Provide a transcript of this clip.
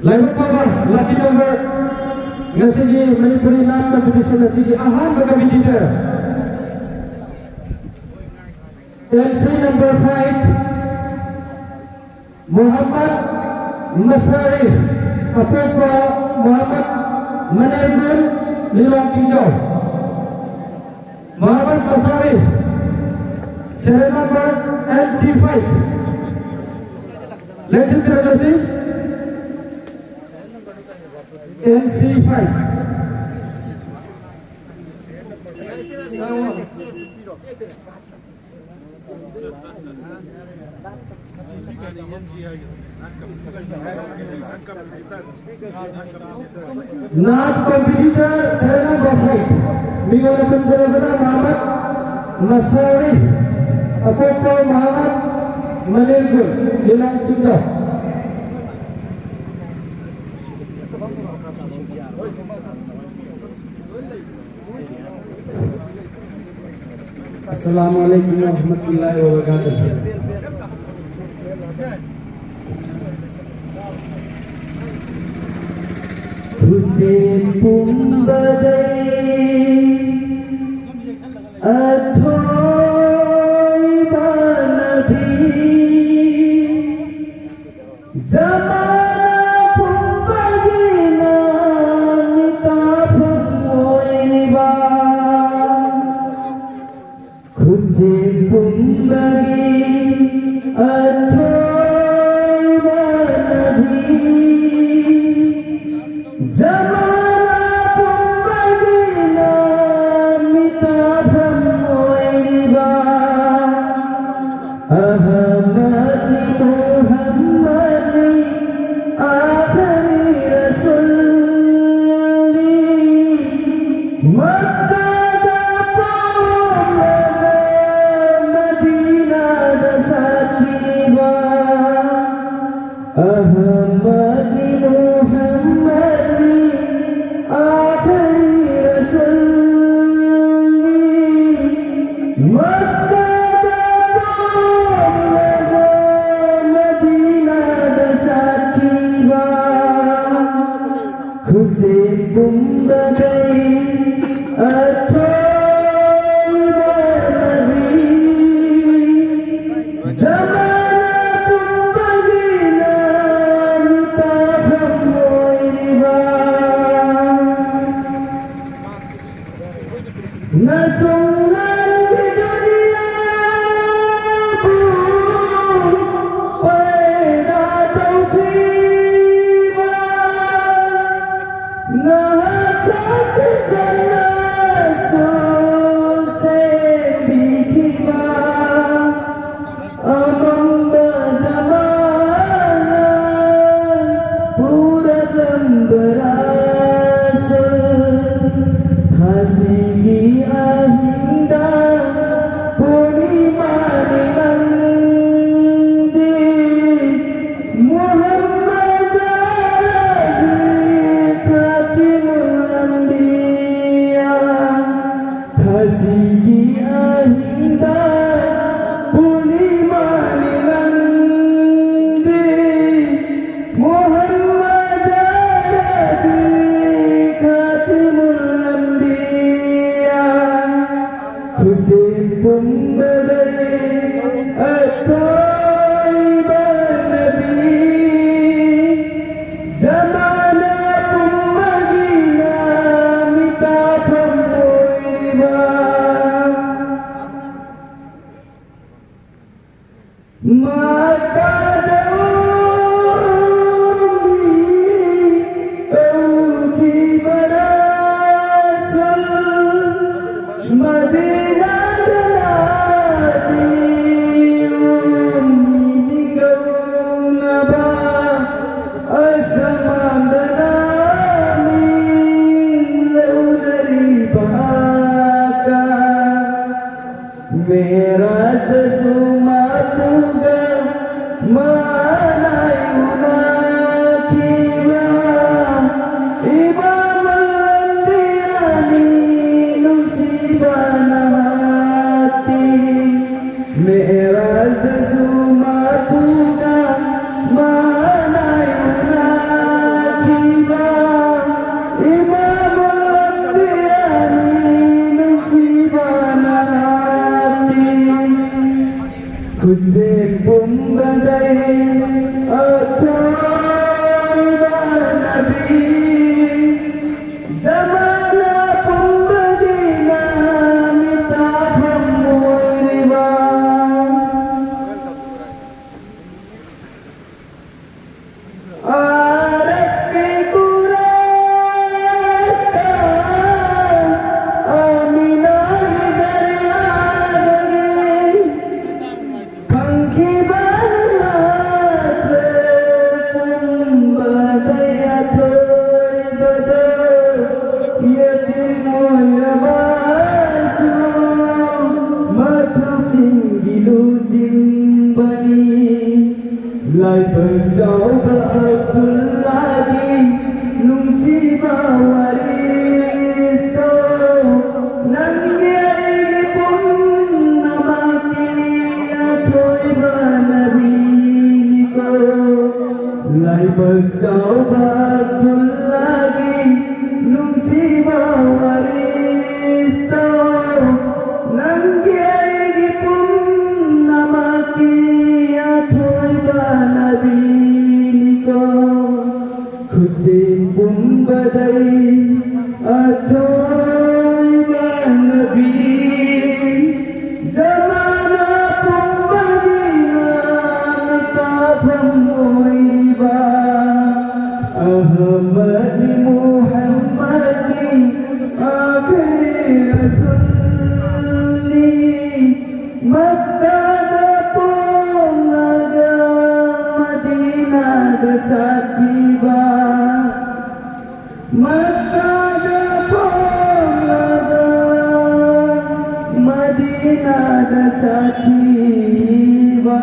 Lain para lucky number ngasigi Manipuri Nam competition ngasigi ahan competitor MC number 5 Muhammad Masarif Apopo Muhammad Manarbun Lilong Chinjau Muhammad Masarif serial number NC5 Legend Relasi NC5 Not competitor serial number 5 Minggu penjara Muhammad Masarif Apopo Muhammad Manirgun Lilang Chinjau Assalamualaikum warahmatullahi wabarakatuh. Husin pumbadai athoy banabi zamana pumbagina mita pummoiba Husin pumbagi athoy banabi zamana pumbagina mita pummoiba Ahmadi Muhammadi akhiri rasuli Makkah Ahmadi Muhammadi akhiri rasuli Makkah Madinah sakiba Husin pumbadai athoy banabi zamana pumbagina Nasungan di dunia pada taufiba Nahakat sana susembikima Amang badamangan Purat lemberasal Hasigi ahinda Punimani nandi Muhammad Arabi Khatimul Anbiya Hasigi ahinda Punimani nandi Muhammad Arabi Khatimul Husin pumbadai athoy banabi zamana pumbagina mita pummoiba Maka daumi tauki barasul Madinah Meras sumatuga manayuna kiba Imam al-Anbiyani nusibana hati Meras Hussein Bumbadai Ataiba Nabi Zamana Bumbadina Mitafam Muiriba Arabi Kurasta Amina Zariadagi Pangki Barmatre Bumbadai Ataiba Yatim Moyabasu Matluk Singgilu Zimbani Lai berzau Abdulladi Nungsi bawaris to Nangyay pun namaki Atoy ba nabi ko Lai berzau Abdulladi Nungsi bawaris to Nangyay pun namaki Atoy ba nabi ko Hussein Bumbadai Atoy ba nabi Zamana Bumbadina Mitafam Muiriba Ahmadi Muhammadi Akhiri Rasulni Makkah dapong naga Madinah desakiba Makkah dapong naga Madinah desakiba